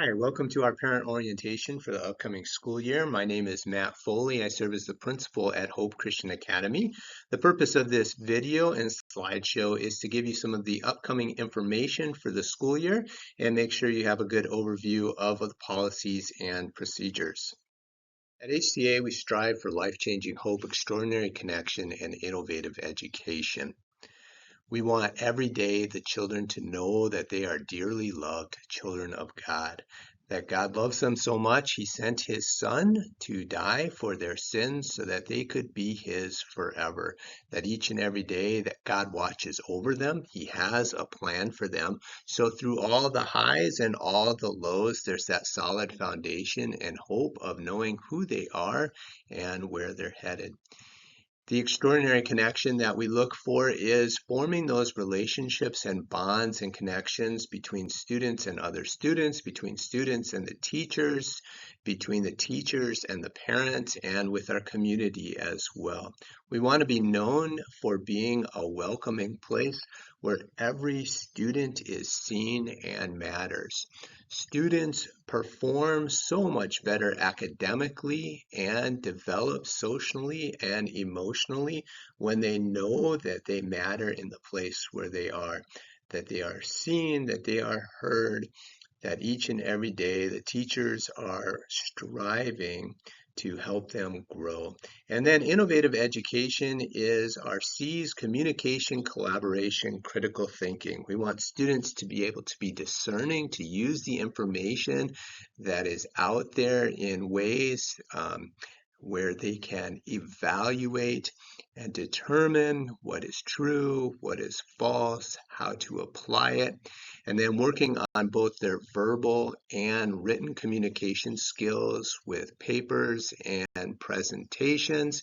Hi, welcome to our parent orientation for the upcoming school year. My name is Matt Foley. I serve as the principal at Hope Christian Academy. The purpose of this video and slideshow is to give you some of the upcoming information for the school year and make sure you have a good overview of the policies and procedures. At HCA, we strive for life-changing hope, extraordinary connection, and innovative education. We want every day the children to know that they are dearly loved children of God, that God loves them so much, He sent His Son to die for their sins so that they could be His forever, that each and every day that God watches over them, He has a plan for them. So through all the highs and all the lows, there's that solid foundation and hope of knowing who they are and where they're headed. The extraordinary connection that we look for is forming those relationships and bonds and connections between students and other students, between students and the teachers, between the teachers and the parents, and with our community as well. We want to be known for being a welcoming place where every student is seen and matters. Students perform so much better academically and develop socially and emotionally when they know that they matter in the place where they are, that they are seen, that they are heard, that each and every day the teachers are striving to help them grow. And then innovative education is our C's: communication, collaboration, critical thinking. We want students to be able to be discerning, to use the information that is out there in ways where they can evaluate and determine what is true, what is false, how to apply it, and then working on both their verbal and written communication skills with papers and presentations,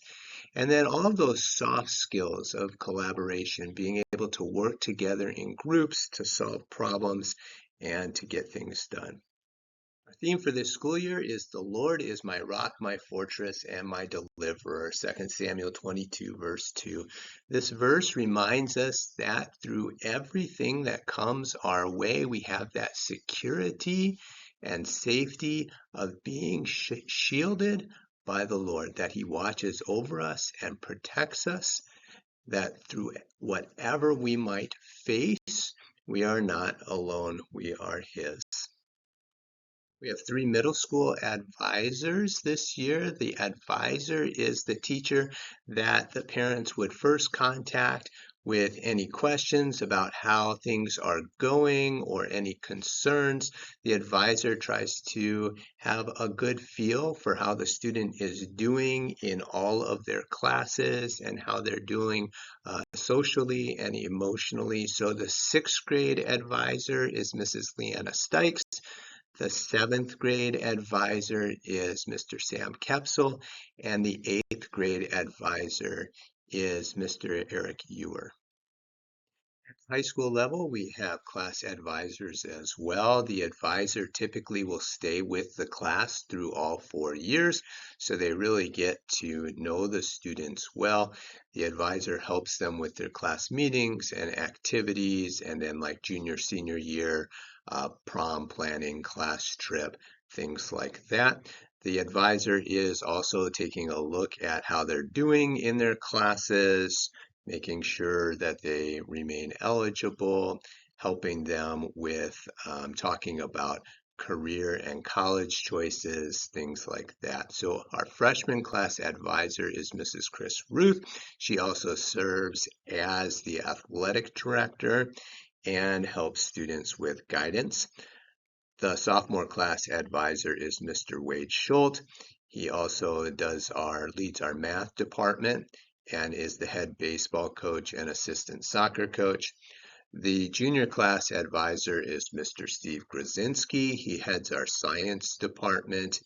and then all of those soft skills of collaboration, being able to work together in groups to solve problems and to get things done. Our theme for this school year is "The Lord is my rock, my fortress, and my deliverer," 2 Samuel 22, verse 2. This verse reminds us that through everything that comes our way, we have that security and safety of being shielded by the Lord, that He watches over us and protects us, that through whatever we might face, we are not alone, we are His. We have 3 middle school advisors this year. The advisor is the teacher that the parents would first contact with any questions about how things are going or any concerns. The advisor tries to have a good feel for how the student is doing in all of their classes and how they're doing socially and emotionally. So the 6th grade advisor is Mrs. Leanna Stykes. The 7th grade advisor is Mr. Sam Kepsel, and the 8th grade advisor is Mr. Eric Ewer. At high school level, we have class advisors as well. The advisor typically will stay with the class through all 4 years, so they really get to know the students well. The advisor helps them with their class meetings and activities, and then like junior, senior year, prom planning, class trip, things like that. The advisor is also taking a look at how they're doing in their classes, making sure that they remain eligible, helping them with talking about career and college choices, things like that. So our freshman class advisor is Mrs. Chris Ruth. She also serves as the athletic director and helps students with guidance. The sophomore class advisor is Mr. Wade Schultz. He also leads our math department and is the head baseball coach and assistant soccer coach. The junior class advisor is Mr. Steve Grzinski. He heads our science department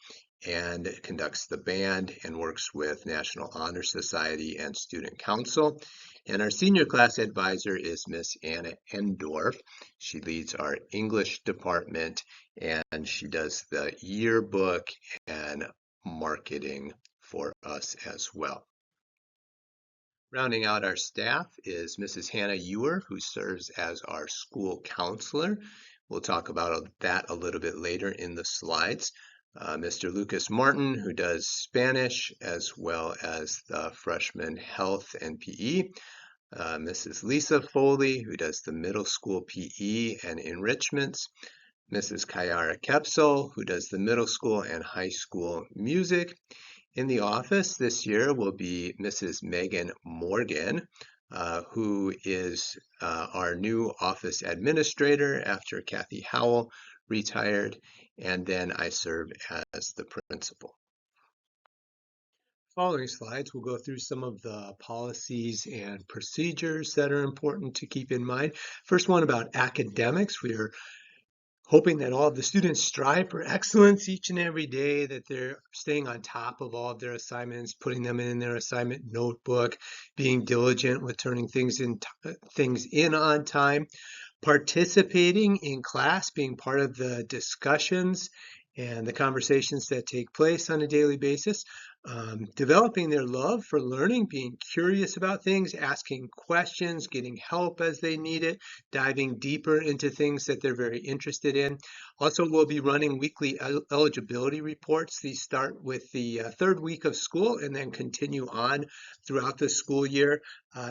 and conducts the band and works with National Honor Society and Student Council. And our senior class advisor is Miss Anna Endorf. She leads our English department and she does the yearbook and marketing for us as well. Rounding out our staff is Mrs. Hannah Ewer, who serves as our school counselor. We'll talk about that a little bit later in the slides. Mr. Lucas Martin, who does Spanish as well as the freshman health and PE. Mrs. Lisa Foley, who does the middle school PE and enrichments. Mrs. Kayara Kepsel, who does the middle school and high school music. In the office this year will be Mrs. Megan Morgan, who is our new office administrator after Kathy Howell retired, and then I serve as the principal. Following slides, we'll go through some of the policies and procedures that are important to keep in mind. First one about academics. We are hoping that all of the students strive for excellence each and every day, that they're staying on top of all of their assignments, putting them in their assignment notebook, being diligent with turning things in on time, participating in class, being part of the discussions and the conversations that take place on a daily basis, developing their love for learning, being curious about things, asking questions, getting help as they need it, diving deeper into things that they're very interested in. Also, we'll be running weekly eligibility reports. These start with the third week of school and then continue on throughout the school year.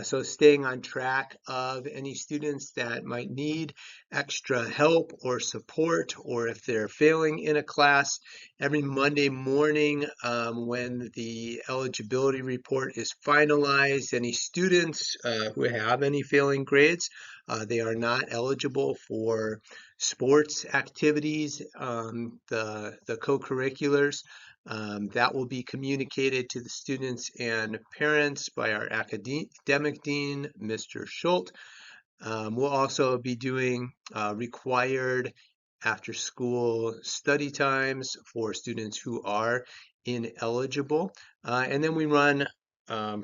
So staying on track of any students that might need extra help or support, or if they're failing in a class. Every Monday morning when the eligibility report is finalized, any students who have any failing grades, they are not eligible for sports activities, the co-curriculars. That will be communicated to the students and parents by our academic dean, Mr. Schultz. We'll also be doing required after-school study times for students who are ineligible. And then we run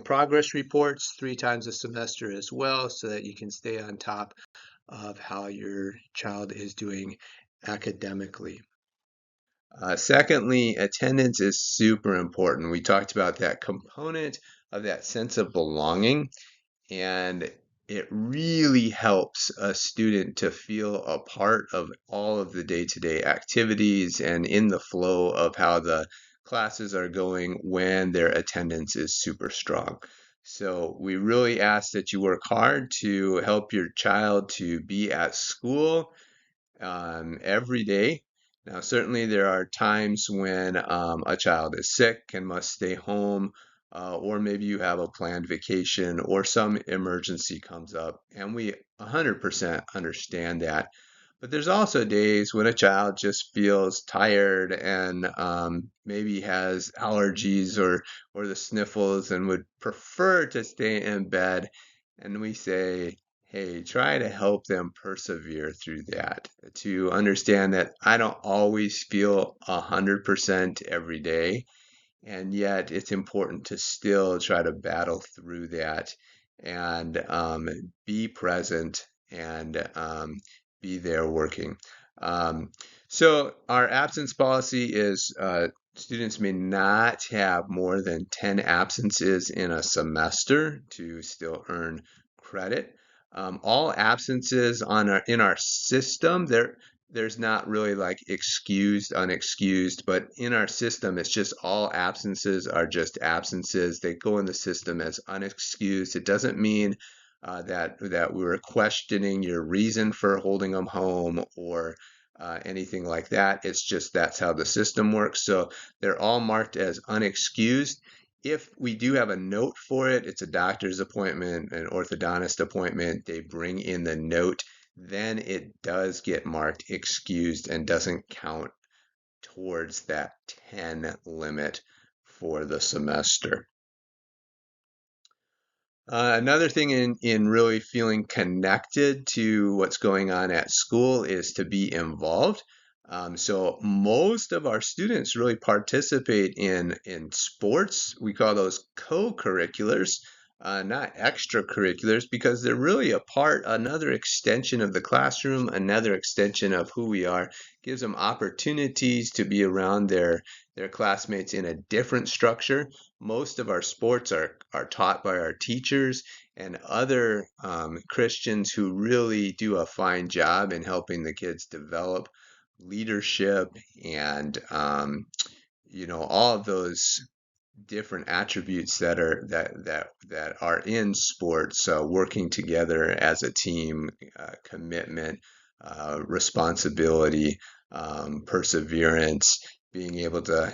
progress reports 3 times a semester as well, so that you can stay on top of how your child is doing academically. Secondly, attendance is super important. We talked about that component of that sense of belonging, and it really helps a student to feel a part of all of the day-to-day activities and in the flow of how the classes are going when their attendance is super strong. So we really ask that you work hard to help your child to be at school every day. Now, certainly there are times when a child is sick and must stay home, or maybe you have a planned vacation or some emergency comes up, and we 100% understand that. But there's also days when a child just feels tired and maybe has allergies or the sniffles and would prefer to stay in bed. And we say, hey, try to help them persevere through that, to understand that I don't always feel 100% every day, and yet it's important to still try to battle through that and be present and be there working. So our absence policy is students may not have more than 10 absences in a semester to still earn credit. All absences in our system, there's not really like excused, unexcused, but in our system, it's just all absences are just absences. They go in the system as unexcused. It doesn't mean that we were questioning your reason for holding them home or anything like that. It's just that's how the system works. So they're all marked as unexcused. If we do have a note for it, it's a doctor's appointment, an orthodontist appointment, they bring in the note, then it does get marked excused and doesn't count towards that 10 limit for the semester. Another thing in really feeling connected to what's going on at school is to be involved. So most of our students really participate in sports. We call those co-curriculars, not extracurriculars, because they're really another extension of the classroom, another extension of who we are. Gives them opportunities to be around their classmates in a different structure. Most of our sports are taught by our teachers, and other Christians who really do a fine job in helping the kids develop leadership and all of those different attributes that are in sports, working together as a team, commitment, responsibility, perseverance, being able to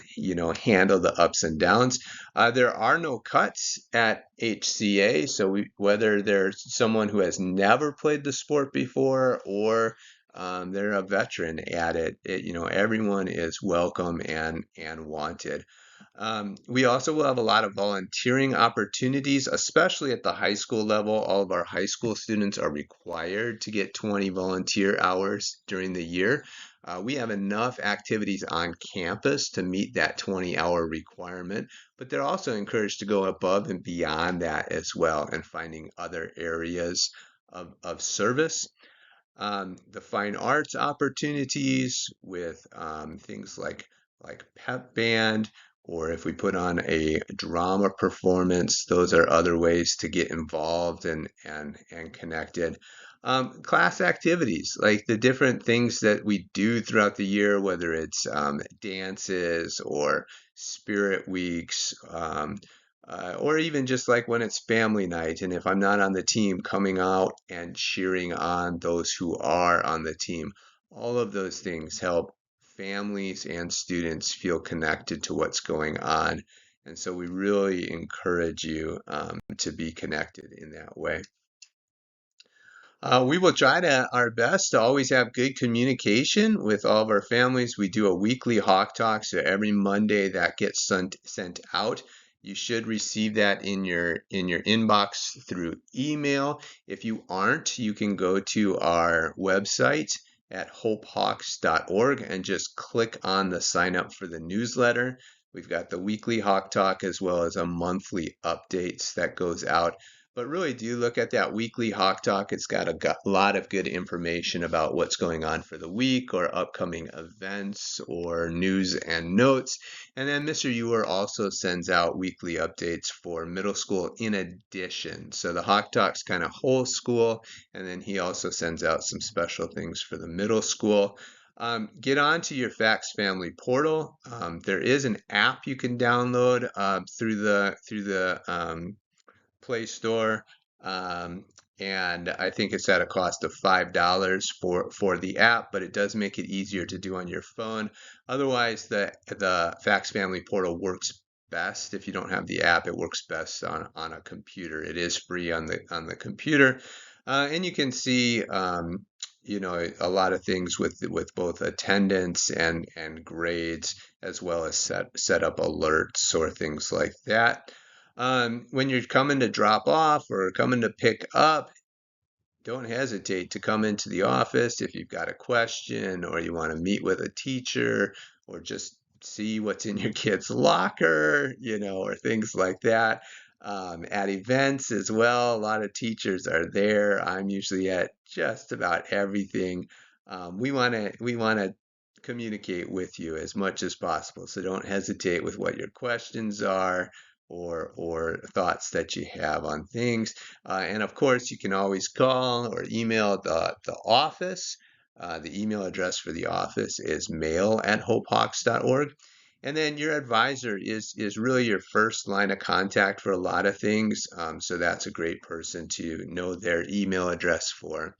handle the ups and downs. There are no cuts at HCA, so whether there's someone who has never played the sport before or they're a veteran at it, everyone is welcome and wanted. We also will have a lot of volunteering opportunities, especially at the high school level. All of our high school students are required to get 20 volunteer hours during the year. We have enough activities on campus to meet that 20-hour requirement, but they're also encouraged to go above and beyond that as well and finding other areas of service. The fine arts opportunities with things like pep band, or if we put on a drama performance, those are other ways to get involved and connected. Class activities, like the different things that we do throughout the year, whether it's dances or spirit weeks, or even just like when it's family night, and if I'm not on the team, coming out and cheering on those who are on the team. All of those things help families and students feel connected to what's going on. And so we really encourage you to be connected in that way. We will try our best to always have good communication with all of our families. We do a weekly Hawk Talk, so every Monday that gets sent out. You should receive that in your inbox through email. If you aren't, you can go to our website at hopehawks.org and just click on the sign up for the newsletter. We've got the weekly Hawk Talk as well as a monthly updates that goes out. But really do look at that weekly Hawk Talk. It's got a lot of good information about what's going on for the week or upcoming events or news and notes. And then Mr. Ewer also sends out weekly updates for middle school in addition. So the Hawk Talk's kind of whole school, and then he also sends out some special things for the middle school. Get onto your Facts Family portal. There is an app you can download through the Play Store. Um, and I think it's at a cost of $5 for the app, but it does make it easier to do on your phone. Otherwise, the Fax Family Portal works best if you don't have the app. It works best on a computer. It is free on the computer, and you can see a lot of things with both attendance and grades, as well as set up alerts or things like that. When you're coming to drop off or coming to pick up, don't hesitate to come into the office if you've got a question or you want to meet with a teacher or just see what's in your kid's locker, or things like that. At events as well, a lot of teachers are there. I'm usually at just about everything. We want to communicate with you as much as possible, so don't hesitate with what your questions are or thoughts that you have on things. And of course, you can always call or email the office. The email address for the office is mail@hopehawks.org. And then your advisor is really your first line of contact for a lot of things. So that's a great person to know their email address for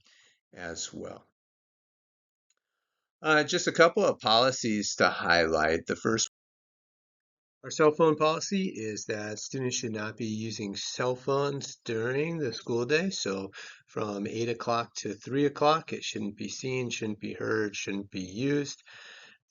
as well. Just a couple of policies to highlight. The first, our cell phone policy is that students should not be using cell phones during the school day. So from 8 o'clock to 3 o'clock, it shouldn't be seen, shouldn't be heard, shouldn't be used.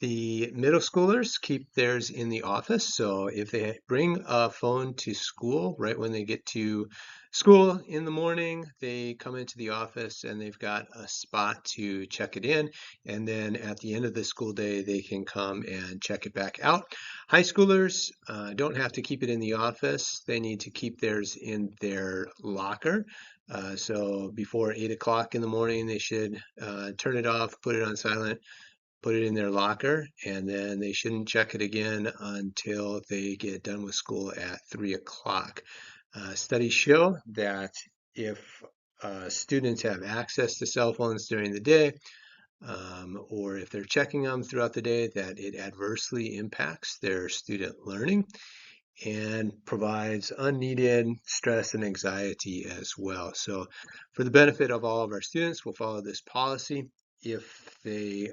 The middle schoolers keep theirs in the office. So if they bring a phone to school right when they get to school in the morning, they come into the office and they've got a spot to check it in. And then at the end of the school day, they can come and check it back out. High schoolers don't have to keep it in the office. They need to keep theirs in their locker. So before 8 o'clock in the morning, they should turn it off, put it on silent, put it in their locker, and then they shouldn't check it again until they get done with school at 3 o'clock. Studies show that if students have access to cell phones during the day, or if they're checking them throughout the day, that it adversely impacts their student learning and provides unneeded stress and anxiety as well. So for the benefit of all of our students, we'll follow this policy. If they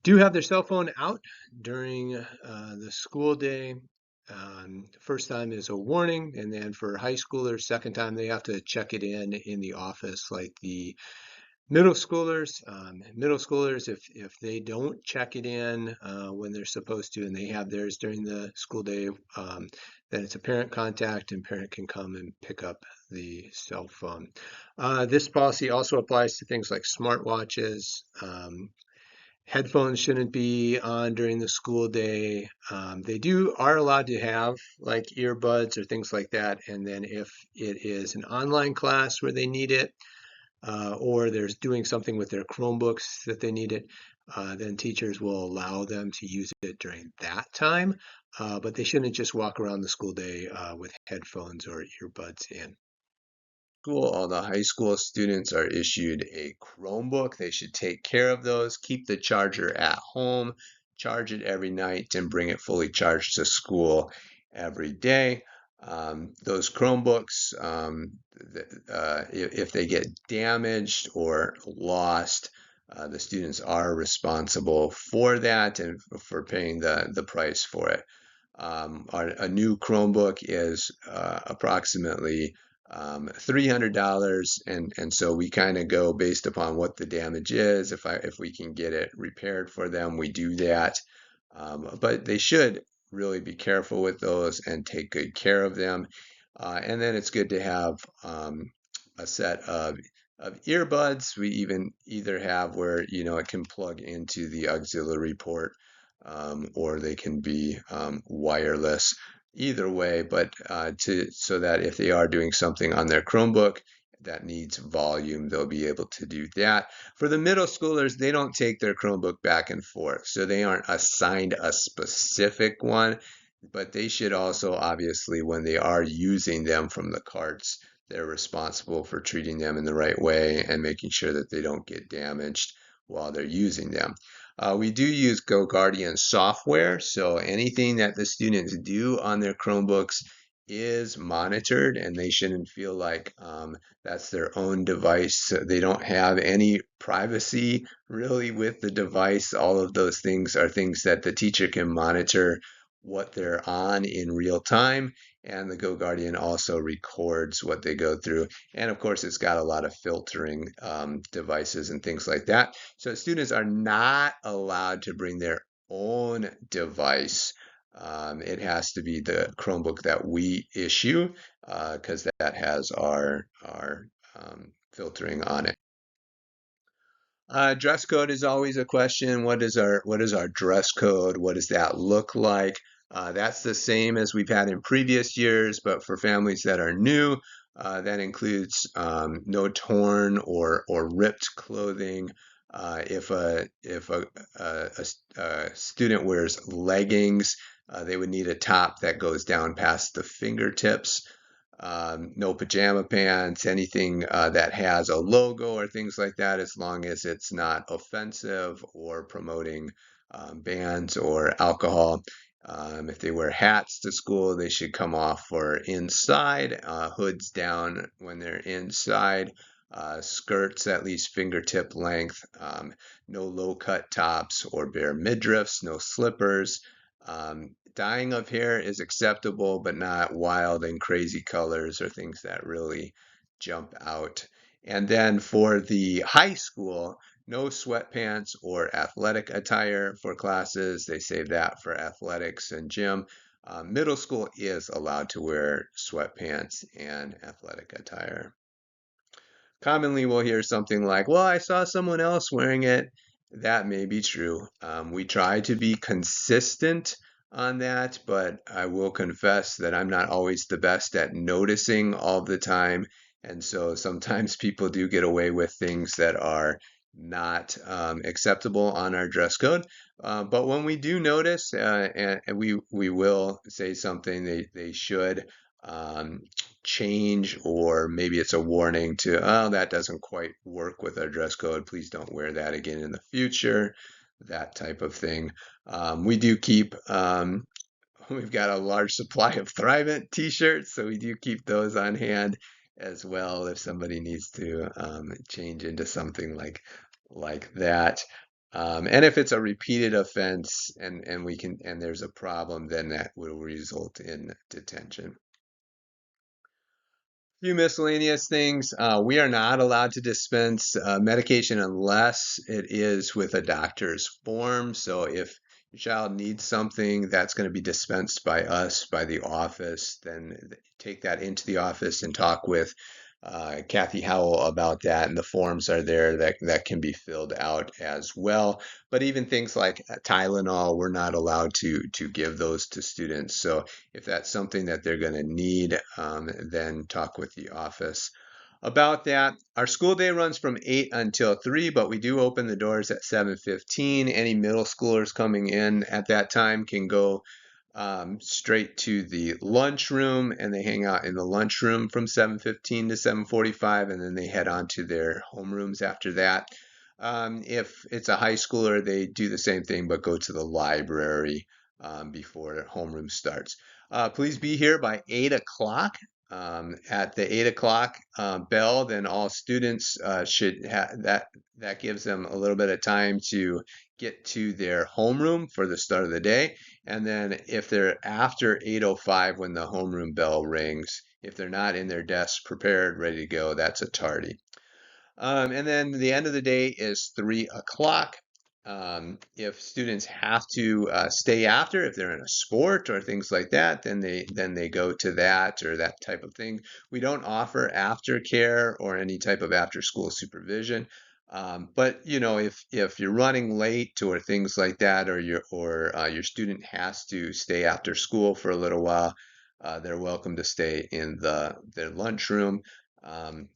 do have their cell phone out during the school day, first time is a warning, and then for high schoolers, second time they have to check it in the office, like the middle schoolers, if they don't check it in when they're supposed to, and they have theirs during the school day, then it's a parent contact, and parent can come and pick up the cell phone. This policy also applies to things like smartwatches. Headphones shouldn't be on during the school day. They are allowed to have like earbuds or things like that, and then if it is an online class where they need it, or they're doing something with their Chromebooks that they need it, then teachers will allow them to use it during that time. But they shouldn't just walk around the school day with headphones or earbuds in. School, all the high school students are issued a Chromebook. They should take care of those, keep the charger at home, charge it every night, and bring it fully charged to school every day. Those Chromebooks, if they get damaged or lost, the students are responsible for that and for paying the price for it. A new Chromebook is approximately $300, and so we kind of go based upon what the damage is. If we can get it repaired for them, we do that. But they should really be careful with those and take good care of them. And then it's good to have a set of earbuds. We even either have where it can plug into the auxiliary port, or they can be wireless. Either way, but so that if they are doing something on their Chromebook that needs volume, they'll be able to do that. For the middle schoolers, they don't take their Chromebook back and forth, so they aren't assigned a specific one, but they should also, obviously, when they are using them from the carts, they're responsible for treating them in the right way and making sure that they don't get damaged while they're using them. We do use GoGuardian software, so anything that the students do on their Chromebooks is monitored, and they shouldn't feel like that's their own device. They don't have any privacy really with the device. All of those things are things that the teacher can monitor what they're on in real time, and the GoGuardian also records what they go through. And of course, it's got a lot of filtering devices and things like that. So students are not allowed to bring their own device. It has to be the Chromebook that we issue because that has our filtering on it. Dress code is always a question. What is our dress code? What does that look like? That's the same as we've had in previous years, but for families that are new, that includes no torn or ripped clothing. If a student wears leggings, they would need a top that goes down past the fingertips. No pajama pants, anything that has a logo or things like that, as long as it's not offensive or promoting bans or alcohol. If they wear hats to school, they should come off for inside, hoods down when they're inside, skirts at least fingertip length, no low cut tops or bare midriffs, no slippers. Dyeing of hair is acceptable, but not wild and crazy colors or things that really jump out. And then for the high school, no sweatpants or athletic attire for classes. They save that for athletics and gym. Middle school is allowed to wear sweatpants and athletic attire. Commonly, we'll hear something like, well, I saw someone else wearing it. That may be true. We try to be consistent on that, but I will confess that I'm not always the best at noticing all the time. And so sometimes people do get away with things that are not acceptable on our dress code. But when we do notice, and we will say something they should, um, change, or maybe it's a warning to, oh, that doesn't quite work with our dress code. Please don't wear that again in the future, that type of thing. We do keep, we've got a large supply of Thrivent t-shirts, so we do keep those on hand as well if somebody needs to change into something like that. And if it's a repeated offense and we can and there's a problem, then that will result in detention. Few miscellaneous things. We are not allowed to dispense medication unless it is with a doctor's form. So if your child needs something that's going to be dispensed by us, by the office, then take that into the office and talk with Kathy Howell about that. And the forms are there that can be filled out as well. But even things like Tylenol, we're not allowed to give those to students. So if that's something that they're going to need, then talk with the office about that. Our school day runs from 8 until 3, but we do open the doors at 7:15. Any middle schoolers coming in at that time can go straight to the lunchroom, and they hang out in the lunchroom from 7:15 to 7:45, and then they head on to their homerooms after that. If it's a high schooler, they do the same thing, but go to the library before homeroom starts. Please be here by 8 o'clock. At the 8 o'clock bell, then all students should have that. That gives them a little bit of time to get to their homeroom for the start of the day. And then if they're after 8:05 when the homeroom bell rings, if they're not in their desks prepared, ready to go, that's a tardy. And then the end of the day is 3 o'clock. If students have to stay after, if they're in a sport or things like that, then they go to that or that type of thing. We don't offer aftercare or any type of after school supervision. But if you're running late or things like that, or your student has to stay after school for a little while, they're welcome to stay in their lunchroom. Um,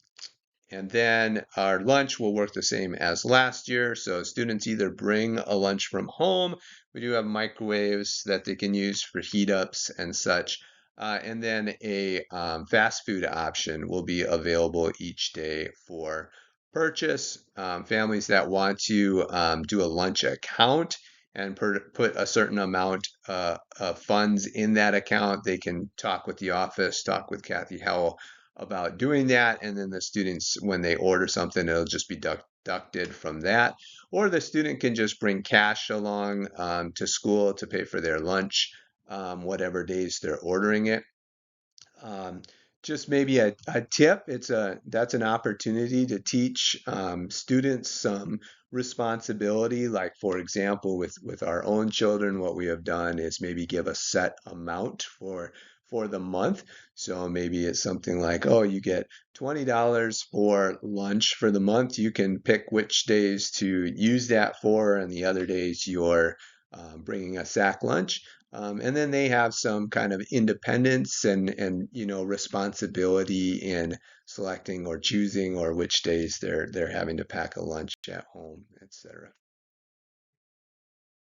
and then our lunch will work the same as last year. So students either bring a lunch from home. We do have microwaves that they can use for heat ups and such. And then a fast food option will be available each day for purchase. Families that want to do a lunch account and put a certain amount of funds in that account, they can talk with the office, talk with Kathy Howell about doing that. And then the students, when they order something, it'll just be deducted from that. Or the student can just bring cash along to school to pay for their lunch, whatever days they're ordering it. Um, just maybe a tip, that's an opportunity to teach students some responsibility. Like for example, with our own children, what we have done is maybe give a set amount for the month. So maybe it's something like, oh, you get $20 for lunch for the month. You can pick which days to use that for, and the other days you're bringing a sack lunch. And then they have some kind of independence and responsibility in selecting or choosing or which days they're having to pack a lunch at home, etc.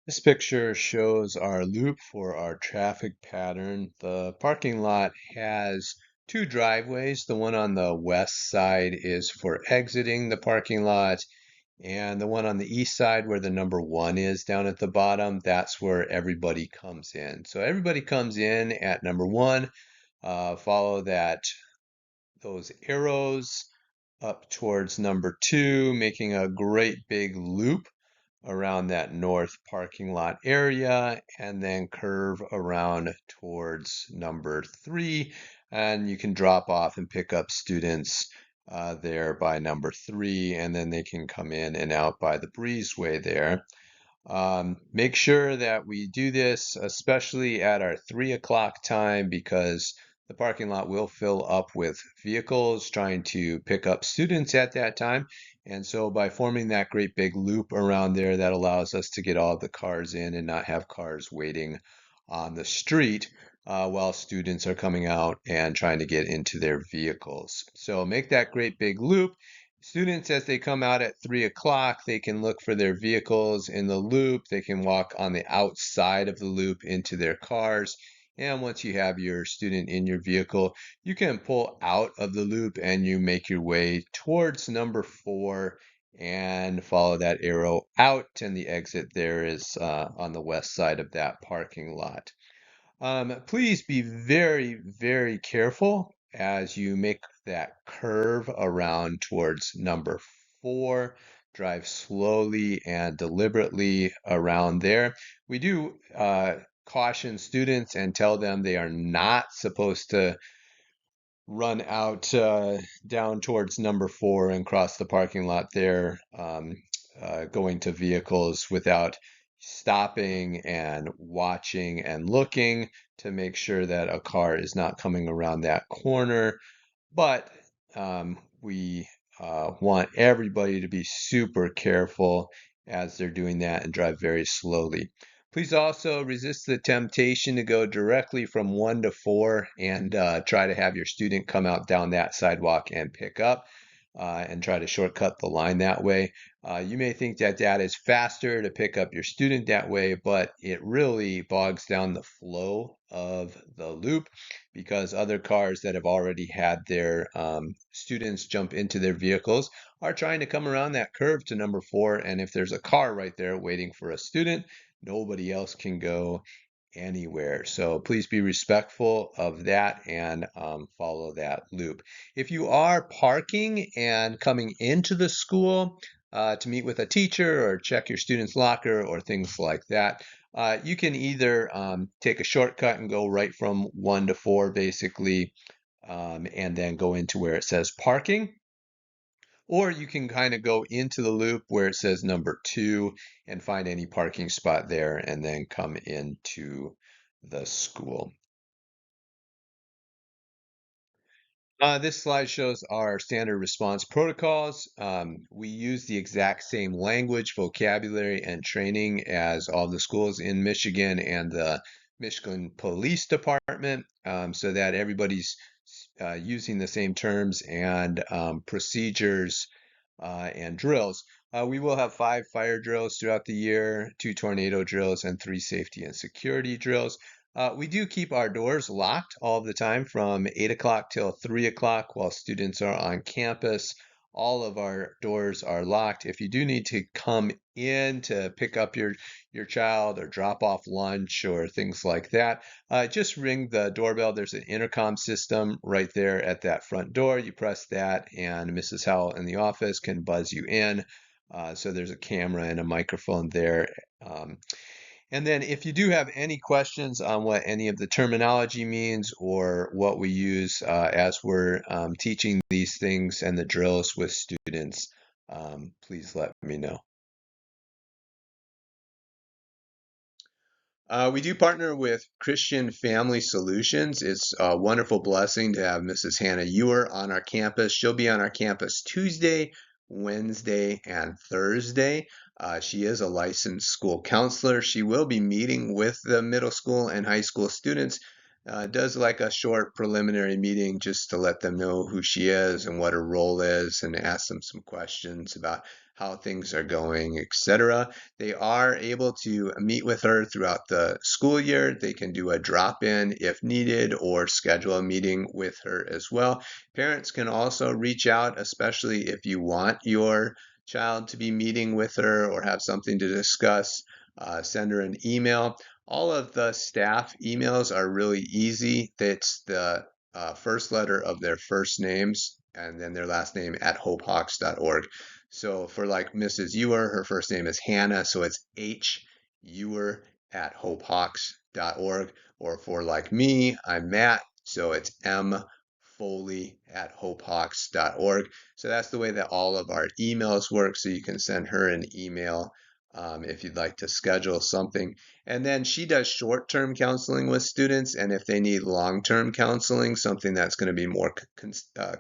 This picture shows our loop for our traffic pattern. The parking lot has two driveways. The one on the west side is for exiting the parking lot, and the one on the east side where the number 1 is down at the bottom, that's where everybody comes in. So everybody comes in at number 1, follow those arrows up towards number 2, making a great big loop around that north parking lot area, and then curve around towards number 3. And you can drop off and pick up students there by number 3, and then they can come in and out by the breezeway there. Make sure that we do this, especially at our 3 o'clock time, because the parking lot will fill up with vehicles trying to pick up students at that time. And so by forming that great big loop around there, that allows us to get all the cars in and not have cars waiting on the street while students are coming out and trying to get into their vehicles. So make that great big loop. Students, as they come out at 3 o'clock, they can look for their vehicles in the loop. They can walk on the outside of the loop into their cars. And once you have your student in your vehicle, you can pull out of the loop and you make your way towards number 4 and follow that arrow out. And the exit there is on the west side of that parking lot. Please be very, very careful as you make that curve around towards number 4. Drive slowly and deliberately around there. We do caution students and tell them they are not supposed to run out down towards number 4 and cross the parking lot there, going to vehicles without stopping and watching and looking to make sure that a car is not coming around that corner. But we want everybody to be super careful as they're doing that and drive very slowly. Please also resist the temptation to go directly from 1 to 4 and try to have your student come out down that sidewalk and pick up and try to shortcut the line that way. You may think that that is faster to pick up your student that way, but it really bogs down the flow of the loop because other cars that have already had their students jump into their vehicles are trying to come around that curve to number 4. And if there's a car right there waiting for a student, nobody else can go anywhere. So please be respectful of that and follow that loop. If you are parking and coming into the school to meet with a teacher or check your student's locker or things like that, you can either take a shortcut and go right from 1 to 4 basically, and then go into where it says parking. Or you can kind of go into the loop where it says number 2 and find any parking spot there and then come into the school. This slide shows our standard response protocols. We use the exact same language, vocabulary, and training as all the schools in Michigan and the Michigan Police Department, so that everybody's using the same terms and procedures and drills. We will have 5 fire drills throughout the year, 2 tornado drills, and 3 safety and security drills. We do keep our doors locked all the time from 8 o'clock till 3 o'clock while students are on campus. All of our doors are locked. If you do need to come in to pick up your child or drop off lunch or things like that, just ring the doorbell. There's an intercom system right there at that front door. You press that, and Mrs. Howell in the office can buzz you in. So there's a camera and a microphone there. And then if you do have any questions on what any of the terminology means or what we use as we're teaching these things and the drills with students, please let me know. We do partner with Christian Family Solutions. It's a wonderful blessing to have Mrs. Hannah Ewer on our campus. She'll be on our campus Tuesday, Wednesday, and Thursday. She is a licensed school counselor. She will be meeting with the middle school and high school students. Does like a short preliminary meeting just to let them know who she is and what her role is and ask them some questions about how things are going, etc. They are able to meet with her throughout the school year. They can do a drop-in if needed or schedule a meeting with her as well. Parents can also reach out, especially if you want your child to be meeting with her or have something to discuss. Send her an email. All of the staff emails are really easy. It's the first letter of their first names and then their last name at hopehawks.org. So for like Mrs. Ewer, her first name is Hannah, so it's H Ewer at hopehawks.org. Or for like me, I'm Matt, so it's M Foley at hopehawks.org. So that's the way that all of our emails work. So you can send her an email if you'd like to schedule something. And then she does short-term counseling with students, and if they need long-term counseling, something that's going to be more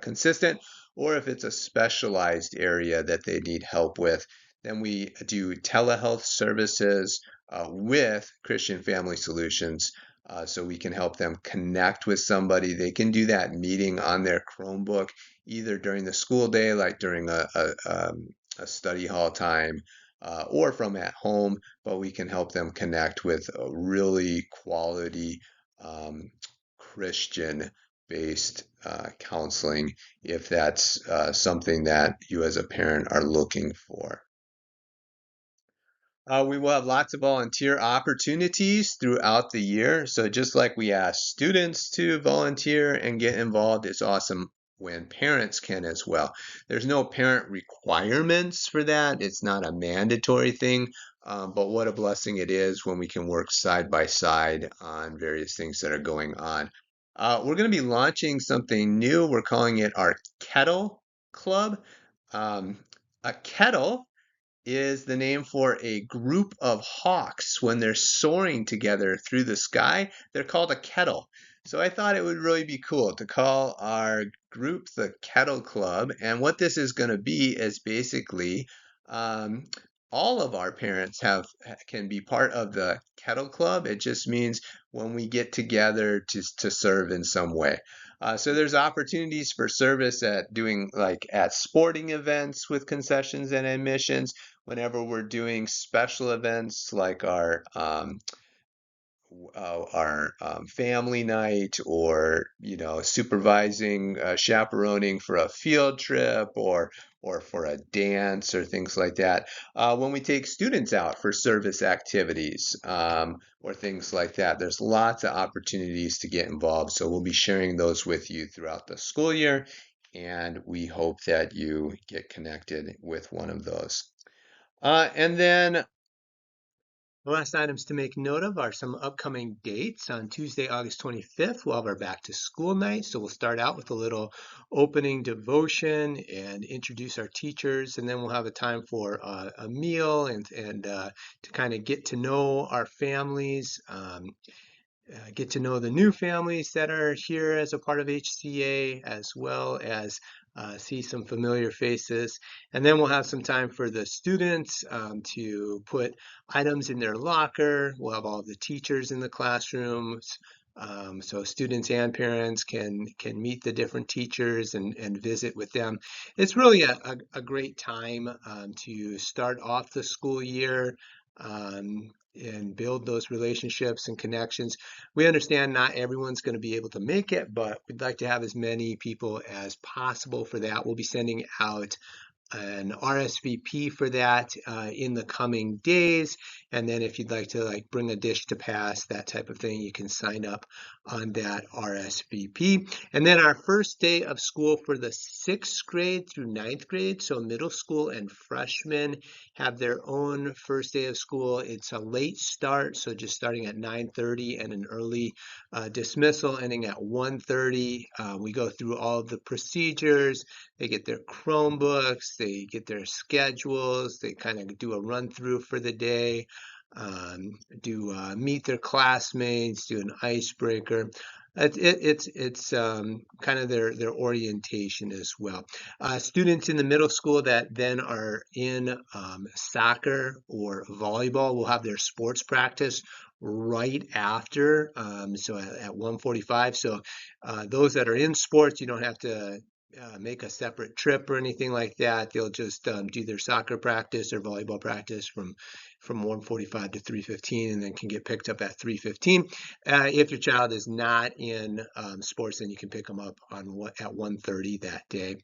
consistent, or if it's a specialized area that they need help with, then we do telehealth services with Christian Family Solutions. So we can help them connect with somebody. They can do that meeting on their Chromebook, either during the school day, like during a study hall time, or from at home, but we can help them connect with a really quality um, Christian-based counseling if that's something that you as a parent are looking for. We will have lots of volunteer opportunities throughout the year. So just like we ask students to volunteer and get involved, it's awesome when parents can as well. There's no parent requirements for that. It's not a mandatory thing, but what a blessing it is when we can work side by side on various things that are going on. We're going to be launching something new. We're calling it our Kettle Club. Um, a kettle is the name for a group of hawks when they're soaring together through the sky. They're called a kettle. So I thought it would really be cool to call our group the Kettle Club. And what this is going to be is basically um, all of our parents can be part of the Kettle Club. It just means when we get together to serve in some way. So there's opportunities for service at doing like at sporting events with concessions and admissions whenever we're doing special events like our family night, or supervising chaperoning for a field trip, or for a dance or things like that. When we take students out for service activities, or things like that, there's lots of opportunities to get involved. So we'll be sharing those with you throughout the school year, and we hope that you get connected with one of those. And then the last items to make note of are some upcoming dates. On Tuesday, August 25th, we'll have our back to school night. So we'll start out with a little opening devotion and introduce our teachers, and then we'll have a time for a meal and to kind of get to know our families. Get to know the new families that are here as a part of HCA, as well as see some familiar faces. And then we'll have some time for the students to put items in their locker. We'll have all the teachers in the classrooms. So students and parents can meet the different teachers and visit with them. It's really a great time to start off the school year and build those relationships and connections. We understand not everyone's going to be able to make it, but we'd like to have as many people as possible for that. We'll be sending out an RSVP for that in the coming days. And then if you'd like to bring a dish to pass, that type of thing, you can sign up on that RSVP. And then our first day of school for the 6th grade through 9th grade, so middle school and freshmen have their own first day of school. It's a late start, so just starting at 9:30 and an early dismissal ending at 1:30. We go through all of the procedures. They get their Chromebooks, they get their schedules, they kind of do a run through for the day, do meet their classmates, do an icebreaker. It's kind of their orientation as well. Students in the middle school that then are in soccer or volleyball will have their sports practice right after, so at 1:45. So those that are in sports, you don't have to make a separate trip or anything like that. They'll just do their soccer practice or volleyball practice from 1:45 to 3:15, and then can get picked up at 3:15. If your child is not in sports, then you can pick them up at 1:30 that day.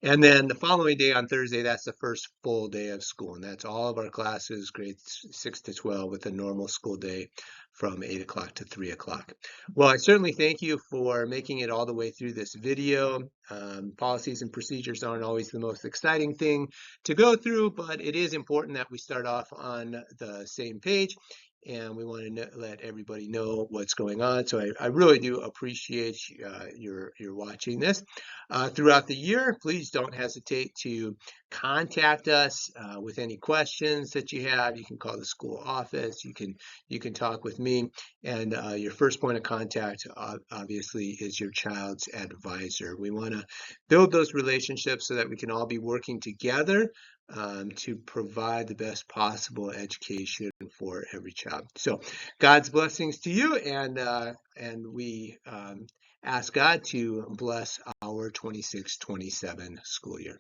And then the following day on Thursday, that's the first full day of school, and that's all of our classes, grades 6 to 12, with a normal school day from 8 o'clock to 3 o'clock. Well, I certainly thank you for making it all the way through this video. Policies and procedures aren't always the most exciting thing to go through, but it is important that we start off on the same page, and we want to let everybody know what's going on. So I really do appreciate your watching this. Throughout the year, please don't hesitate to contact us with any questions that you have. You can call the school office. You can talk with me, and your first point of contact obviously is your child's advisor. We want to build those relationships so that we can all be working together to provide the best possible education for every child. So God's blessings to you, and we ask God to bless our 26-27 school year.